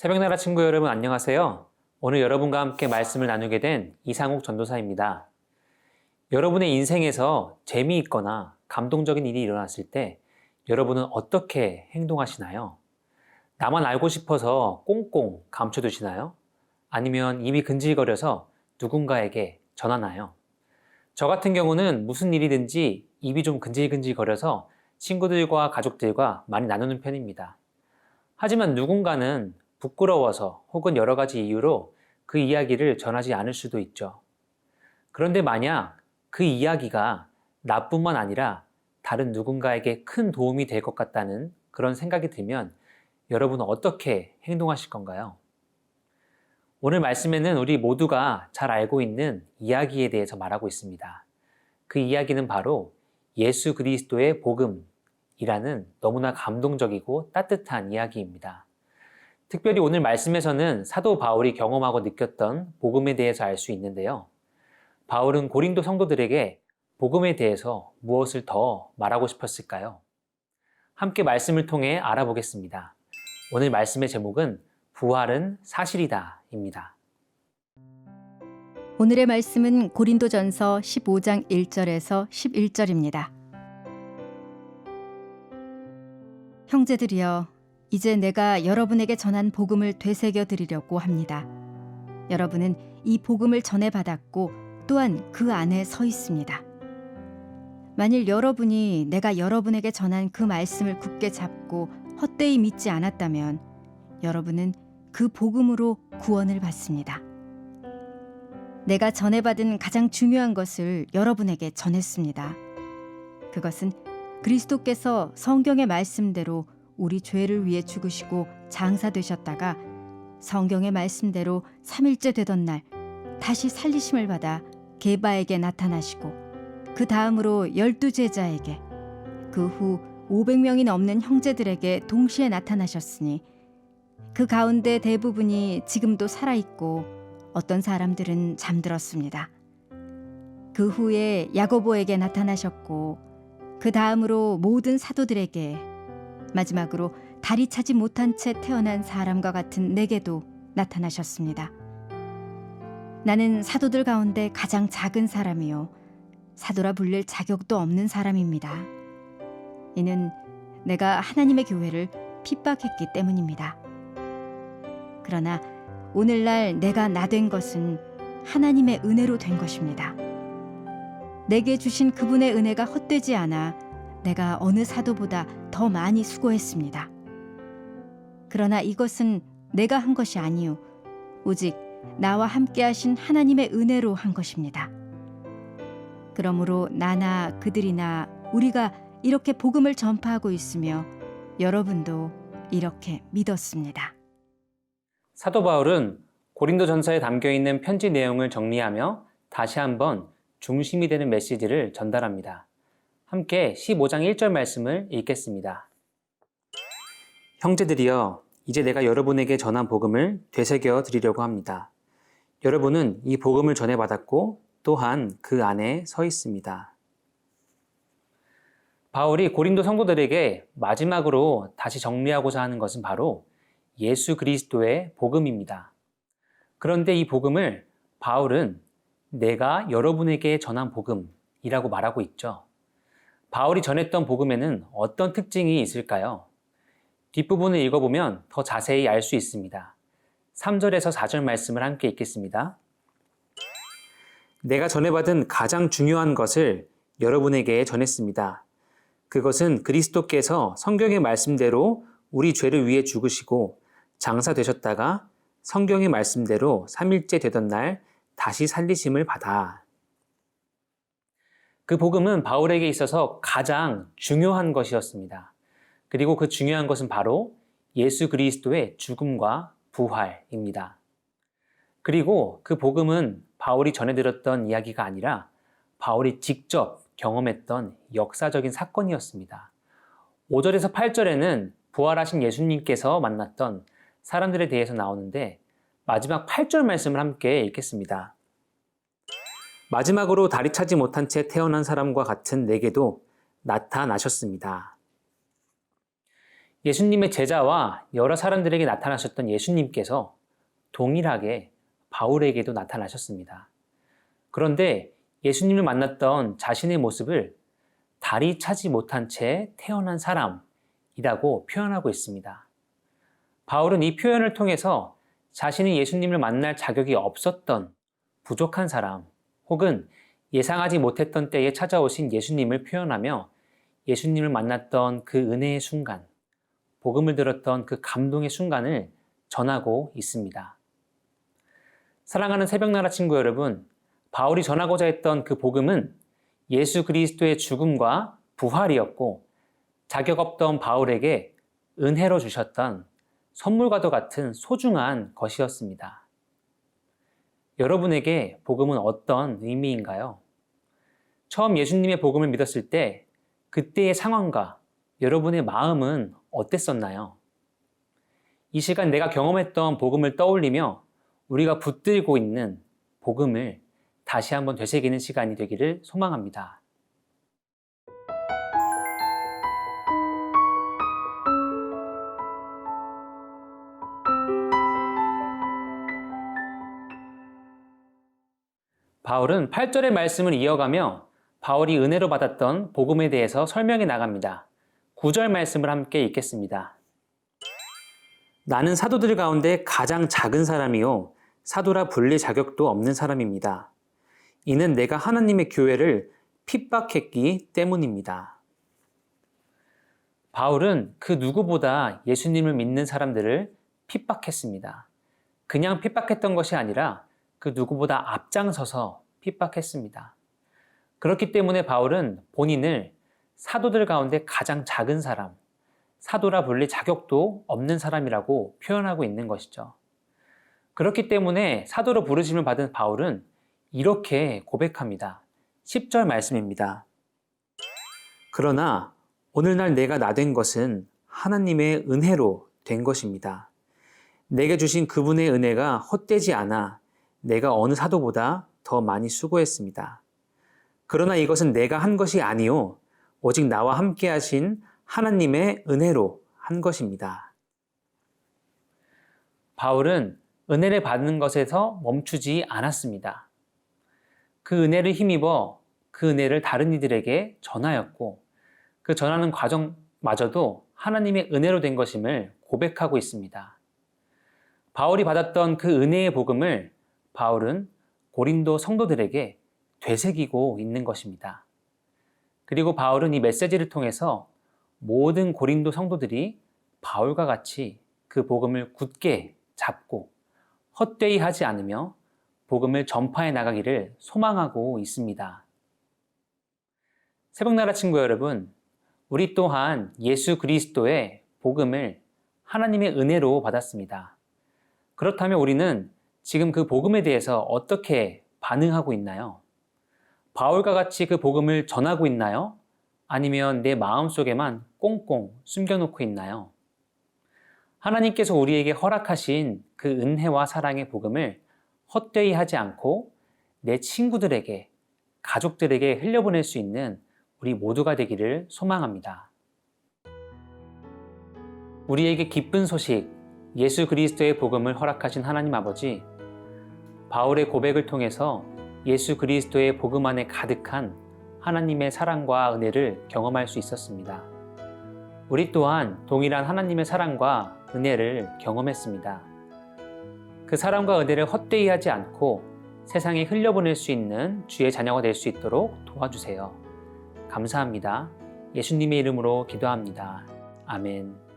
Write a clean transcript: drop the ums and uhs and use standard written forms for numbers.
새벽나라 친구 여러분 안녕하세요. 오늘 여러분과 함께 말씀을 나누게 된 이상욱 전도사입니다. 여러분의 인생에서 재미있거나 감동적인 일이 일어났을 때 여러분은 어떻게 행동하시나요? 나만 알고 싶어서 꽁꽁 감춰두시나요? 아니면 입이 근질거려서 누군가에게 전하나요? 저 같은 경우는 무슨 일이든지 입이 좀 근질근질거려서 친구들과 가족들과 많이 나누는 편입니다. 하지만 누군가는 부끄러워서 혹은 여러 가지 이유로 그 이야기를 전하지 않을 수도 있죠. 그런데 만약 그 이야기가 나뿐만 아니라 다른 누군가에게 큰 도움이 될 것 같다는 그런 생각이 들면 여러분은 어떻게 행동하실 건가요? 오늘 말씀에는 우리 모두가 잘 알고 있는 이야기에 대해서 말하고 있습니다. 그 이야기는 바로 예수 그리스도의 복음이라는 너무나 감동적이고 따뜻한 이야기입니다. 특별히 오늘 말씀에서는 사도 바울이 경험하고 느꼈던 복음에 대해서 알 수 있는데요. 바울은 고린도 성도들에게 복음에 대해서 무엇을 더 말하고 싶었을까요? 함께 말씀을 통해 알아보겠습니다. 오늘 말씀의 제목은 부활은 사실이다입니다. 오늘의 말씀은 고린도전서 15장 1절에서 11절입니다. 형제들이여, 이제 내가 여러분에게 전한 복음을 되새겨 드리려고 합니다. 여러분은 이 복음을 전해받았고 또한 그 안에 서 있습니다. 만일 여러분이 내가 여러분에게 전한 그 말씀을 굳게 잡고 헛되이 믿지 않았다면 여러분은 그 복음으로 구원을 받습니다. 내가 전해받은 가장 중요한 것을 여러분에게 전했습니다. 그것은 그리스도께서 성경의 말씀대로 우리 죄를 위해 죽으시고 장사되셨다가 성경의 말씀대로 3일째 되던 날 다시 살리심을 받아 게바에게 나타나시고 그 다음으로 12제자에게 그 후 500명이 넘는 형제들에게 동시에 나타나셨으니 그 가운데 대부분이 지금도 살아있고 어떤 사람들은 잠들었습니다. 그 후에 야고보에게 나타나셨고 그 다음으로 모든 사도들에게 마지막으로 다리 차지 못한 채 태어난 사람과 같은 내게도 나타나셨습니다. 나는 사도들 가운데 가장 작은 사람이요 사도라 불릴 자격도 없는 사람입니다. 이는 내가 하나님의 교회를 핍박했기 때문입니다. 그러나 오늘날 내가 나 된 것은 하나님의 은혜로 된 것입니다. 내게 주신 그분의 은혜가 헛되지 않아 내가 어느 사도보다 더 많이 수고했습니다. 그러나 이것은 내가 한 것이 아니요 오직 나와 함께 하신 하나님의 은혜로 한 것입니다. 그러므로 나나 그들이나 우리가 이렇게 복음을 전파하고 있으며 여러분도 이렇게 믿었습니다. 사도 바울은 고린도전서에 담겨있는 편지 내용을 정리하며 다시 한번 중심이 되는 메시지를 전달합니다. 함께 15장 1절 말씀을 읽겠습니다. 형제들이여, 이제 내가 여러분에게 전한 복음을 되새겨 드리려고 합니다. 여러분은 이 복음을 전해받았고 또한 그 안에 서 있습니다. 바울이 고린도 성도들에게 마지막으로 다시 정리하고자 하는 것은 바로 예수 그리스도의 복음입니다. 그런데 이 복음을 바울은 내가 여러분에게 전한 복음이라고 말하고 있죠. 바울이 전했던 복음에는 어떤 특징이 있을까요? 뒷부분을 읽어보면 더 자세히 알 수 있습니다. 3절에서 4절 말씀을 함께 읽겠습니다. 내가 전해받은 가장 중요한 것을 여러분에게 전했습니다. 그것은 그리스도께서 성경의 말씀대로 우리 죄를 위해 죽으시고 장사되셨다가 성경의 말씀대로 3일째 되던 날 다시 살리심을 받아. 그 복음은 바울에게 있어서 가장 중요한 것이었습니다. 그리고 그 중요한 것은 바로 예수 그리스도의 죽음과 부활입니다. 그리고 그 복음은 바울이 전해들었던 이야기가 아니라 바울이 직접 경험했던 역사적인 사건이었습니다. 5절에서 8절에는 부활하신 예수님께서 만났던 사람들에 대해서 나오는데 마지막 8절 말씀을 함께 읽겠습니다. 마지막으로 다리 차지 못한 채 태어난 사람과 같은 내게도 나타나셨습니다. 예수님의 제자와 여러 사람들에게 나타나셨던 예수님께서 동일하게 바울에게도 나타나셨습니다. 그런데 예수님을 만났던 자신의 모습을 다리 차지 못한 채 태어난 사람이라고 표현하고 있습니다. 바울은 이 표현을 통해서 자신이 예수님을 만날 자격이 없었던 부족한 사람, 혹은 예상하지 못했던 때에 찾아오신 예수님을 표현하며 예수님을 만났던 그 은혜의 순간, 복음을 들었던 그 감동의 순간을 전하고 있습니다. 사랑하는 새벽나라 친구 여러분, 바울이 전하고자 했던 그 복음은 예수 그리스도의 죽음과 부활이었고, 자격 없던 바울에게 은혜로 주셨던 선물과도 같은 소중한 것이었습니다. 여러분에게 복음은 어떤 의미인가요? 처음 예수님의 복음을 믿었을 때 그때의 상황과 여러분의 마음은 어땠었나요? 이 시간 내가 경험했던 복음을 떠올리며 우리가 붙들고 있는 복음을 다시 한번 되새기는 시간이 되기를 소망합니다. 바울은 8절의 말씀을 이어가며 바울이 은혜로 받았던 복음에 대해서 설명해 나갑니다. 9절 말씀을 함께 읽겠습니다. 나는 사도들 가운데 가장 작은 사람이요 사도라 불릴 자격도 없는 사람입니다. 이는 내가 하나님의 교회를 핍박했기 때문입니다. 바울은 그 누구보다 예수님을 믿는 사람들을 핍박했습니다. 그냥 핍박했던 것이 아니라 그 누구보다 앞장서서 핍박했습니다. 그렇기 때문에 바울은 본인을 사도들 가운데 가장 작은 사람, 사도라 불릴 자격도 없는 사람이라고 표현하고 있는 것이죠. 그렇기 때문에 사도로 부르심을 받은 바울은 이렇게 고백합니다. 10절 말씀입니다. 그러나 오늘날 내가 나된 것은 하나님의 은혜로 된 것입니다. 내게 주신 그분의 은혜가 헛되지 않아 내가 어느 사도보다 더 많이 수고했습니다. 그러나 이것은 내가 한 것이 아니요 오직 나와 함께 하신 하나님의 은혜로 한 것입니다. 바울은 은혜를 받는 것에서 멈추지 않았습니다. 그 은혜를 힘입어 그 은혜를 다른 이들에게 전하였고 그 전하는 과정마저도 하나님의 은혜로 된 것임을 고백하고 있습니다. 바울이 받았던 그 은혜의 복음을 바울은 고린도 성도들에게 되새기고 있는 것입니다. 그리고 바울은 이 메시지를 통해서 모든 고린도 성도들이 바울과 같이 그 복음을 굳게 잡고 헛되이 하지 않으며 복음을 전파해 나가기를 소망하고 있습니다. 새벽나라 친구 여러분, 우리 또한 예수 그리스도의 복음을 하나님의 은혜로 받았습니다. 그렇다면 우리는 지금 그 복음에 대해서 어떻게 반응하고 있나요? 바울과 같이 그 복음을 전하고 있나요? 아니면 내 마음속에만 꽁꽁 숨겨놓고 있나요? 하나님께서 우리에게 허락하신 그 은혜와 사랑의 복음을 헛되이 하지 않고 내 친구들에게, 가족들에게 흘려보낼 수 있는 우리 모두가 되기를 소망합니다. 우리에게 기쁜 소식, 예수 그리스도의 복음을 허락하신 하나님 아버지, 바울의 고백을 통해서 예수 그리스도의 복음 안에 가득한 하나님의 사랑과 은혜를 경험할 수 있었습니다. 우리 또한 동일한 하나님의 사랑과 은혜를 경험했습니다. 그 사랑과 은혜를 헛되이 하지 않고 세상에 흘려보낼 수 있는 주의 자녀가 될 수 있도록 도와주세요. 감사합니다. 예수님의 이름으로 기도합니다. 아멘.